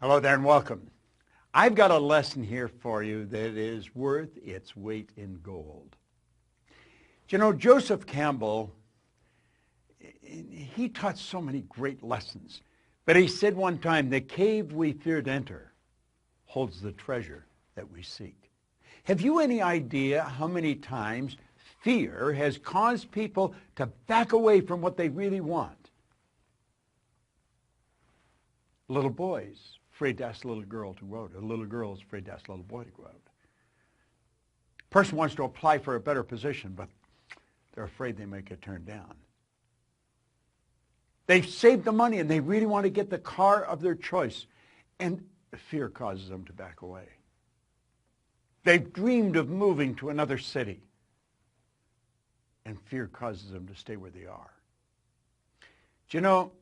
Hello there and welcome. I've got a lesson here for you that is worth its weight in gold. You know, Joseph Campbell, he taught so many great lessons. But he said one time, the cave we fear to enter holds the treasure that we seek. Have you any idea how many times fear has caused people to back away from what they really want? Little boys afraid to ask a little girl to go out. A little girl is afraid to ask a little boy to go out. A person wants to apply for a better position, but they're afraid they may get turned down. They've saved the money and they really want to get the car of their choice, and fear causes them to back away. They've dreamed of moving to another city, and fear causes them to stay where they are. Do you know,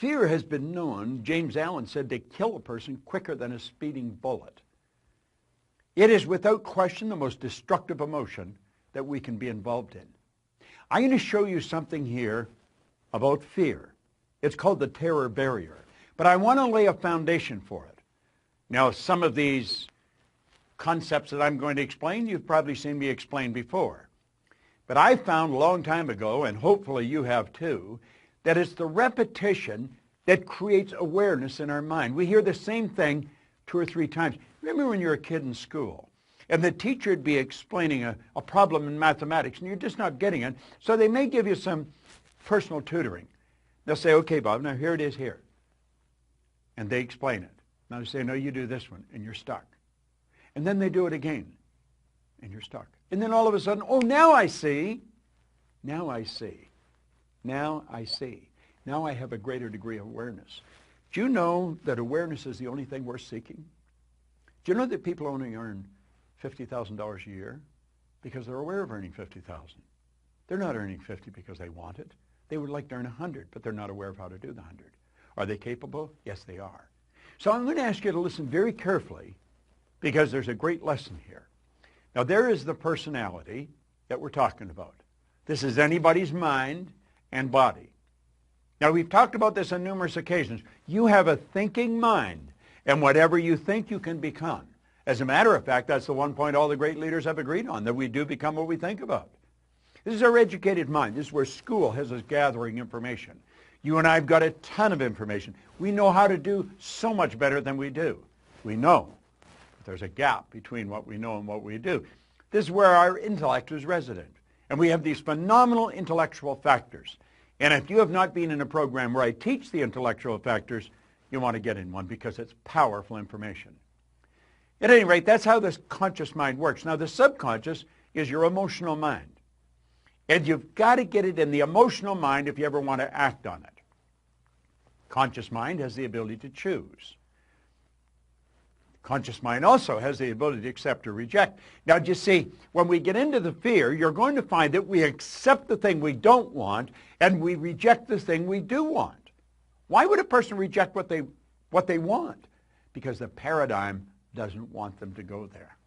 fear has been known, James Allen said, to kill a person quicker than a speeding bullet. It is without question the most destructive emotion that we can be involved in. I'm going to show you something here about fear. It's called the terror barrier. But I want to lay a foundation for it. Now, some of these concepts that I'm going to explain, you've probably seen me explain before. But I found a long time ago, and hopefully you have too, that it's the repetition that creates awareness in our mind. We hear the same thing 2 or 3 times. Remember when you were a kid in school, and the teacher would be explaining a problem in mathematics, and you're just not getting it, so they may give you some personal tutoring. They'll say, okay, Bob, now here it is here. And they explain it. Now they say, no, you do this one, and you're stuck. And then they do it again, and you're stuck. And then all of a sudden, oh, now I see. Now I see. Now I see. Now I have a greater degree of awareness. Do you know that awareness is the only thing worth seeking? Do you know that people only earn $50,000 a year because they're aware of earning $50,000? They're not earning 50 because they want it. They would like to earn 100, but they're not aware of how to do the 100. Are they capable? Yes, they are. So I'm going to ask you to listen very carefully because there's a great lesson here. Now, there is the personality that we're talking about. This is anybody's mind and body. Now, we've talked about this on numerous occasions. You have a thinking mind, and whatever you think, you can become. As a matter of fact, that's the one point all the great leaders have agreed on, that we do become what we think about. This is our educated mind. This is where school has us gathering information. You and I have got a ton of information. We know how to do so much better than we do. We know. But there's a gap between what we know and what we do. This is where our intellect is resident. And we have these phenomenal intellectual factors. And if you have not been in a program where I teach the intellectual factors, you want to get in one because it's powerful information. At any rate, that's how this conscious mind works. Now, the subconscious is your emotional mind. And you've got to get it in the emotional mind if you ever want to act on it. Conscious mind has the ability to choose. Conscious mind also has the ability to accept or reject. Now, you see, when we get into the fear, you're going to find that we accept the thing we don't want and we reject the thing we do want. Why would a person reject what they want? Because the paradigm doesn't want them to go there.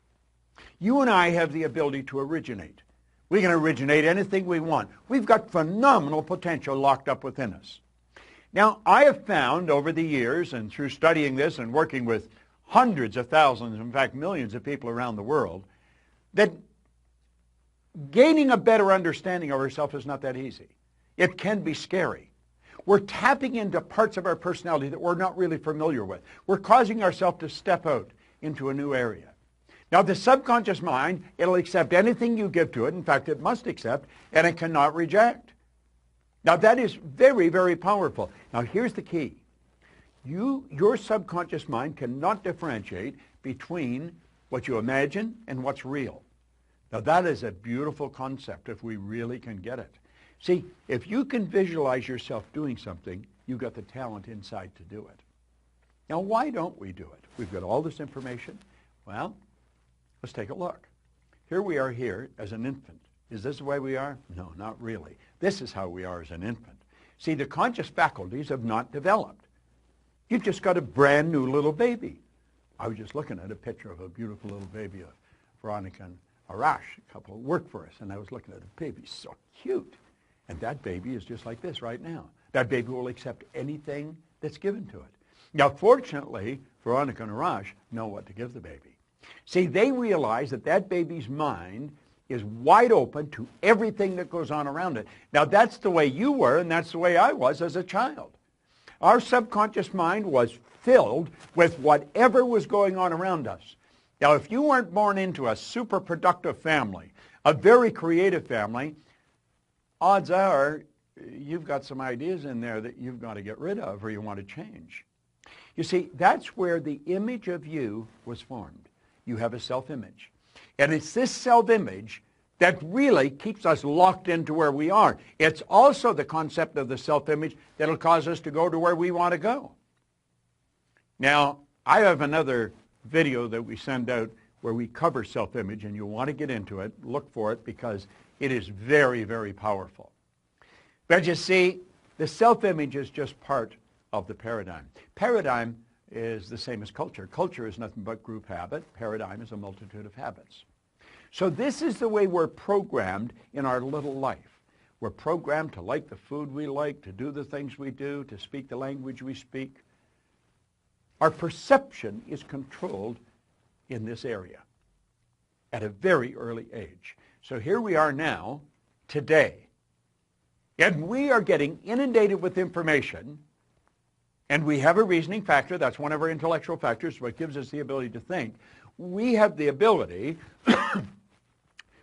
You and I have the ability to originate. We can originate anything we want. We've got phenomenal potential locked up within us. Now, I have found over the years and through studying this and working with hundreds of thousands, in fact, millions of people around the world, that gaining a better understanding of ourselves is not that easy. It can be scary. We're tapping into parts of our personality that we're not really familiar with. We're causing ourselves to step out into a new area. Now, the subconscious mind, it'll accept anything you give to it. In fact, it must accept, and it cannot reject. Now, that is very, very powerful. Now, here's the key. Your subconscious mind cannot differentiate between what you imagine and what's real. Now, that is a beautiful concept if we really can get it. See, if you can visualize yourself doing something, you've got the talent inside to do it. Now, why don't we do it? We've got all this information. Well, let's take a look. Here we are here as an infant. Is this the way we are? No, not really. This is how we are as an infant. See, the conscious faculties have not developed. You've just got a brand new little baby. I was just looking at a picture of a beautiful little baby of Veronica and Arash, a couple who work for us, and I was looking at the baby, so cute. And that baby is just like this right now. That baby will accept anything that's given to it. Now, fortunately, Veronica and Arash know what to give the baby. See, they realize that that baby's mind is wide open to everything that goes on around it. Now, that's the way you were, and that's the way I was as a child. Our subconscious mind was filled with whatever was going on around us. Now, if you weren't born into a super productive family, a very creative family, odds are you've got some ideas in there that you've got to get rid of or you want to change. You see, that's where the image of you was formed. You have a self-image. And it's this self-image that really keeps us locked into where we are. It's also the concept of the self-image that'll cause us to go to where we want to go. Now, I have another video that we send out where we cover self-image, and you'll want to get into it. Look for it because it is very, very powerful. But you see, the self-image is just part of the paradigm. Paradigm is the same as culture. Culture is nothing but group habit. Paradigm is a multitude of habits. So this is the way we're programmed in our little life. We're programmed to like the food we like, to do the things we do, to speak the language we speak. Our perception is controlled in this area at a very early age. So here we are now, today, and we are getting inundated with information, and we have a reasoning factor. That's one of our intellectual factors, what gives us the ability to think. We have the ability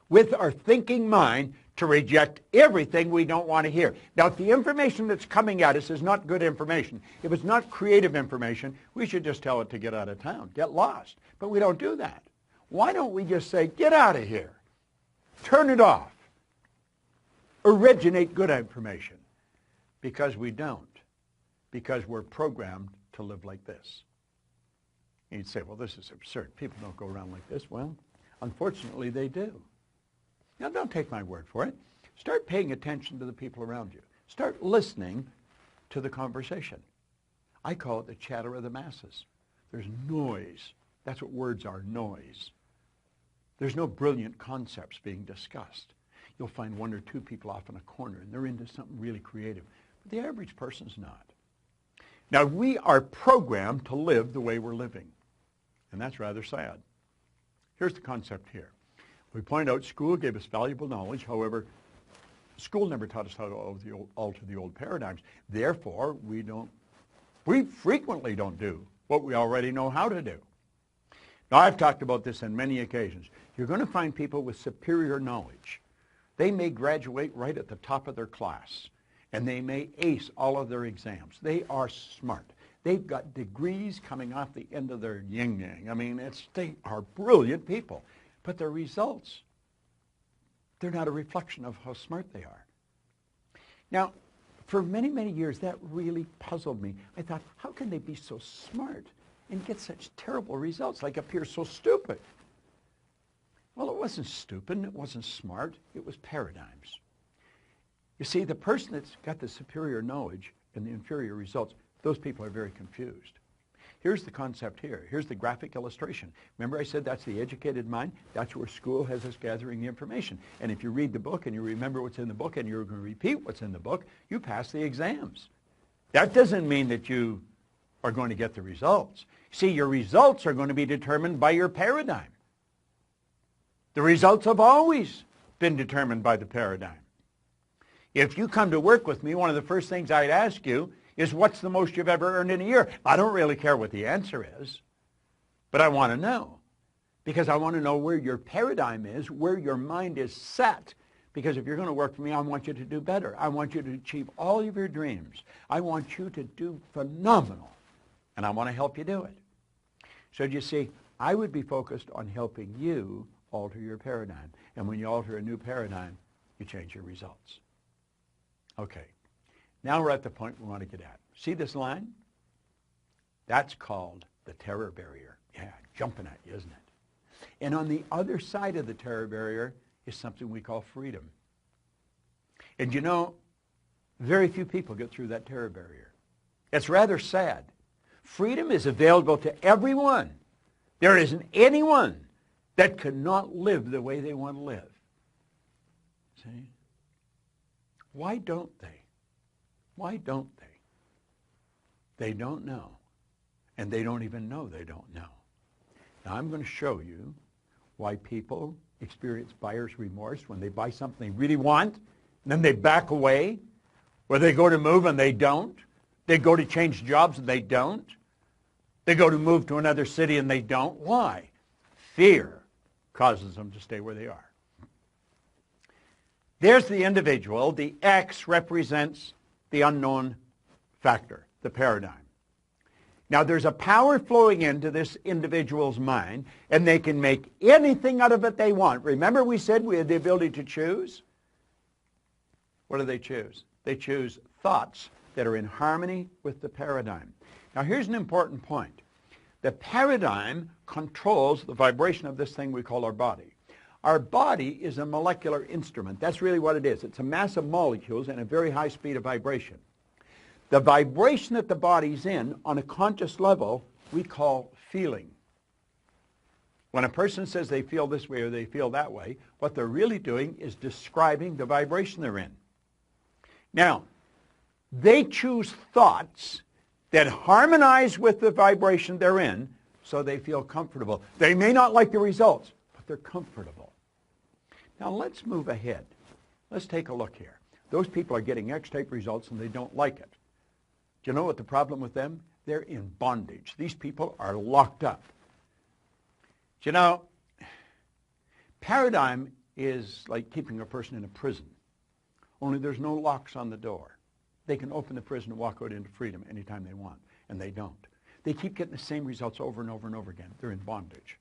with our thinking mind to reject everything we don't want to hear. Now, if the information that's coming at us is not good information, if it's not creative information, we should just tell it to get out of town, get lost. But we don't do that. Why don't we just say, get out of here, turn it off, originate good information? Because we don't. Because we're programmed to live like this. And you'd say, well, this is absurd. People don't go around like this. Well, unfortunately, they do. Now, don't take my word for it. Start paying attention to the people around you. Start listening to the conversation. I call it the chatter of the masses. There's noise. That's what words are, noise. There's no brilliant concepts being discussed. You'll find one or two people off in a corner, and they're into something really creative. But the average person's not. Now, we are programmed to live the way we're living, and that's rather sad. Here's the concept here. We point out school gave us valuable knowledge. However, school never taught us how to alter the old paradigms. Therefore, we frequently don't do what we already know how to do. Now, I've talked about this on many occasions. You're going to find people with superior knowledge. They may graduate right at the top of their class, and they may ace all of their exams. They are smart. They've got degrees coming off the end of their yin-yang. I mean, they are brilliant people. But their results, they're not a reflection of how smart they are. Now, for many, many years, that really puzzled me. I thought, how can they be so smart and get such terrible results, like appear so stupid? Well, it wasn't stupid, it wasn't smart, it was paradigms. You see, the person that's got the superior knowledge and the inferior results, those people are very confused. Here's the concept here. Here's the graphic illustration. Remember I said that's the educated mind? That's where school has us gathering the information. And if you read the book and you remember what's in the book and you're going to repeat what's in the book, you pass the exams. That doesn't mean that you are going to get the results. See, your results are going to be determined by your paradigm. The results have always been determined by the paradigm. If you come to work with me, one of the first things I'd ask you is, what's the most you've ever earned in a year? I don't really care what the answer is, but I want to know, because I want to know where your paradigm is, where your mind is set. Because if you're going to work for me, I want you to do better. I want you to achieve all of your dreams. I want you to do phenomenal, and I want to help you do it. So you see, I would be focused on helping you alter your paradigm. And when you alter a new paradigm, you change your results. Okay. Now we're at the point we want to get at. See this line? That's called the terror barrier. Yeah, jumping at you, isn't it? And on the other side of the terror barrier is something we call freedom. And you know, very few people get through that terror barrier. It's rather sad. Freedom is available to everyone. There isn't anyone that cannot live the way they want to live. See? Why don't they? Why don't they? They don't know. And they don't even know they don't know. Now I'm going to show you why people experience buyer's remorse when they buy something they really want, and then they back away, where they go to move and they don't. They go to change jobs and they don't. They go to move to another city and they don't. Why? Fear causes them to stay where they are. There's the individual. The X represents the unknown factor, the paradigm. Now, there's a power flowing into this individual's mind, and they can make anything out of it they want. Remember we said we had the ability to choose? What do they choose? They choose thoughts that are in harmony with the paradigm. Now, here's an important point. The paradigm controls the vibration of this thing we call our body. Our body is a molecular instrument. That's really what it is. It's a mass of molecules and a very high speed of vibration. The vibration that the body's in on a conscious level we call feeling. When a person says they feel this way or they feel that way, what they're really doing is describing the vibration they're in. Now, they choose thoughts that harmonize with the vibration they're in so they feel comfortable. They may not like the results, but they're comfortable. Now let's move ahead. Let's take a look here. Those people are getting X-type results and they don't like it. Do you know what the problem with them? They're in bondage. These people are locked up. Do you know, paradigm is like keeping a person in a prison, only there's no locks on the door. They can open the prison and walk out into freedom anytime they want, and they don't. They keep getting the same results over and over and over again. They're in bondage.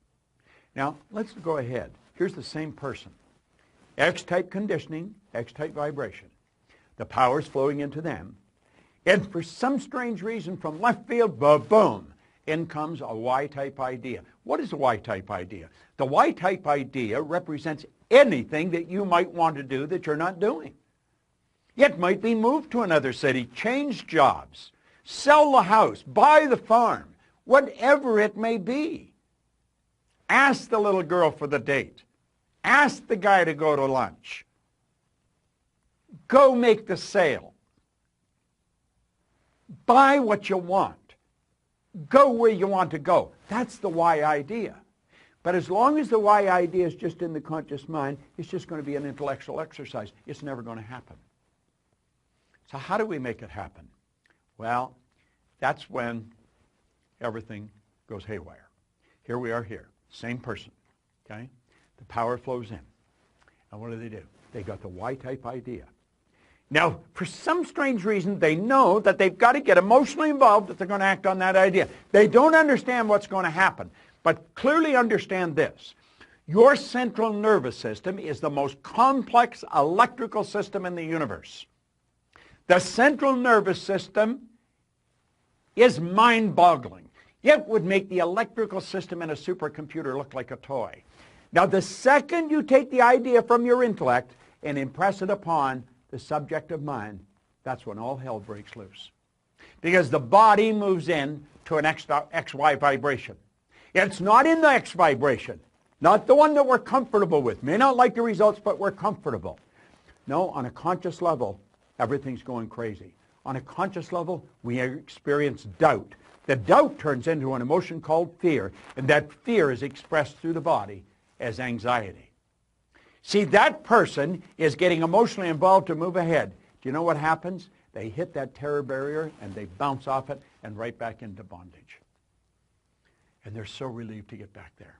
Now, let's go ahead. Here's the same person. X-type conditioning, X-type vibration. The power's flowing into them. And for some strange reason from left field, boom, in comes a Y-type idea. What is a Y-type idea? The Y-type idea represents anything that you might want to do that you're not doing. It might be move to another city, change jobs, sell the house, buy the farm, whatever it may be. Ask the little girl for the date. Ask the guy to go to lunch. Go make the sale. Buy what you want. Go where you want to go. That's the Y idea. But as long as the Y idea is just in the conscious mind, it's just going to be an intellectual exercise. It's never going to happen. So how do we make it happen? Well, that's when everything goes haywire. Here we are here, same person, okay? The power flows in. And what do? They got the Y-type idea. Now, for some strange reason, they know that they've got to get emotionally involved if they're going to act on that idea. They don't understand what's going to happen, but clearly understand this. Your central nervous system is the most complex electrical system in the universe. The central nervous system is mind-boggling. It would make the electrical system in a supercomputer look like a toy. Now, the second you take the idea from your intellect and impress it upon the subjective mind, that's when all hell breaks loose. Because the body moves in to an XY vibration. It's not in the X vibration, not the one that we're comfortable with. May not like the results, but we're comfortable. No, on a conscious level, everything's going crazy. On a conscious level, we experience doubt. The doubt turns into an emotion called fear, and that fear is expressed through the body as anxiety. See, that person is getting emotionally involved to move ahead. Do you know what happens? They hit that terror barrier, and they bounce off it and right back into bondage. And they're so relieved to get back there.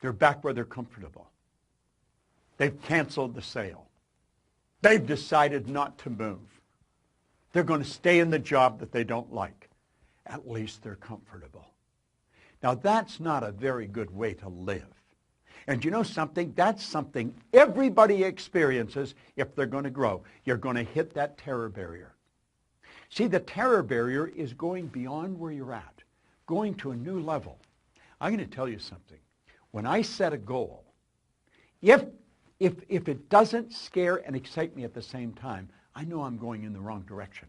They're back where they're comfortable. They've canceled the sale. They've decided not to move. They're going to stay in the job that they don't like. At least they're comfortable. Now, that's not a very good way to live. And you know something? That's something everybody experiences if they're going to grow. You're going to hit that terror barrier. See, the terror barrier is going beyond where you're at, going to a new level. I'm going to tell you something. When I set a goal, if it doesn't scare and excite me at the same time, I know I'm going in the wrong direction.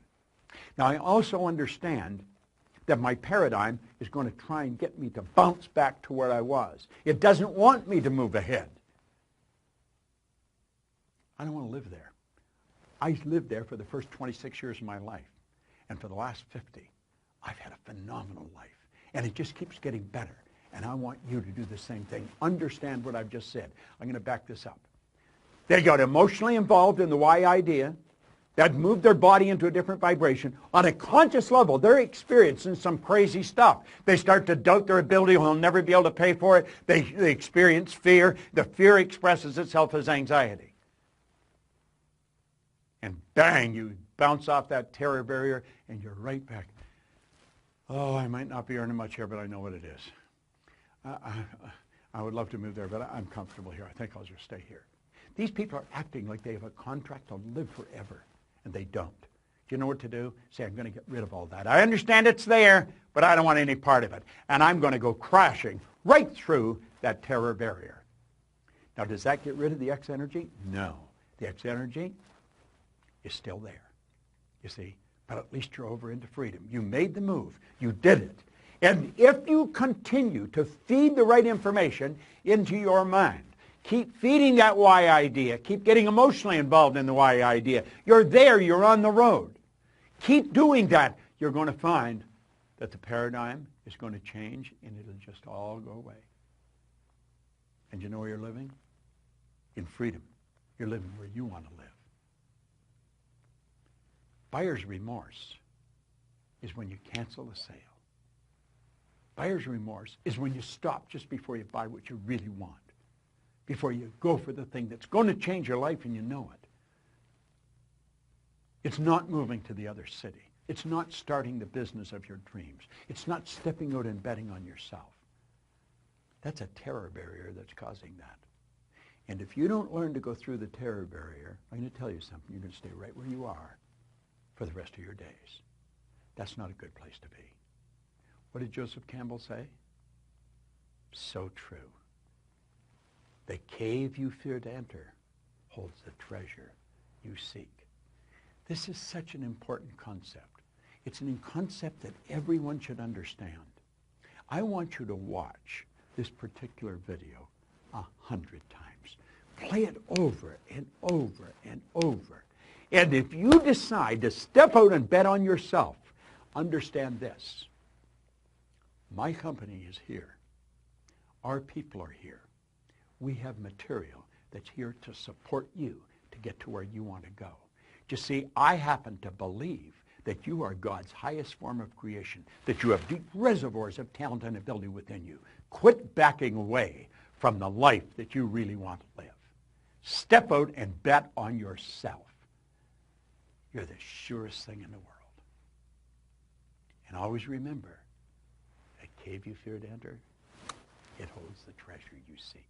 Now, I also understand that my paradigm is going to try and get me to bounce back to where I was. It doesn't want me to move ahead. I don't want to live there. I lived there for the first 26 years of my life, and for the last 50. I've had a phenomenal life. And it just keeps getting better. And I want you to do the same thing. Understand what I've just said. I'm going to back this up. They got emotionally involved in the why idea. That moved their body into a different vibration. On a conscious level, they're experiencing some crazy stuff. They start to doubt their ability. They'll never be able to pay for it. They experience fear. The fear expresses itself as anxiety. And bang, you bounce off that terror barrier, and you're right back. Oh, I might not be earning much here, but I know what it is. I would love to move there, but I'm comfortable here. I think I'll just stay here. These people are acting like they have a contract to live forever, and they don't. Do you know what to do? Say, I'm going to get rid of all that. I understand it's there, but I don't want any part of it. And I'm going to go crashing right through that terror barrier. Now, does that get rid of the X energy? No. The X energy is still there, you see. But at least you're over into freedom. You made the move. You did it. And if you continue to feed the right information into your mind, keep feeding that why idea, keep getting emotionally involved in the why idea, you're there, you're on the road. Keep doing that. You're going to find that the paradigm is going to change and it'll just all go away. And you know where you're living? In freedom. You're living where you want to live. Buyer's remorse is when you cancel the sale. Buyer's remorse is when you stop just before you buy what you really want, before you go for the thing that's going to change your life and you know it. It's not moving to the other city. It's not starting the business of your dreams. It's not stepping out and betting on yourself. That's a terror barrier that's causing that. And if you don't learn to go through the terror barrier, I'm going to tell you something. You're going to stay right where you are for the rest of your days. That's not a good place to be. What did Joseph Campbell say? So true. The cave you fear to enter holds the treasure you seek. This is such an important concept. It's a concept that everyone should understand. I want you to watch this particular video 100 times. Play it over and over and over. And if you decide to step out and bet on yourself, understand this. My company is here. Our people are here. We have material that's here to support you to get to where you want to go. You see, I happen to believe that you are God's highest form of creation, that you have deep reservoirs of talent and ability within you. Quit backing away from the life that you really want to live. Step out and bet on yourself. You're the surest thing in the world. And always remember, that cave you fear to enter, it holds the treasure you seek.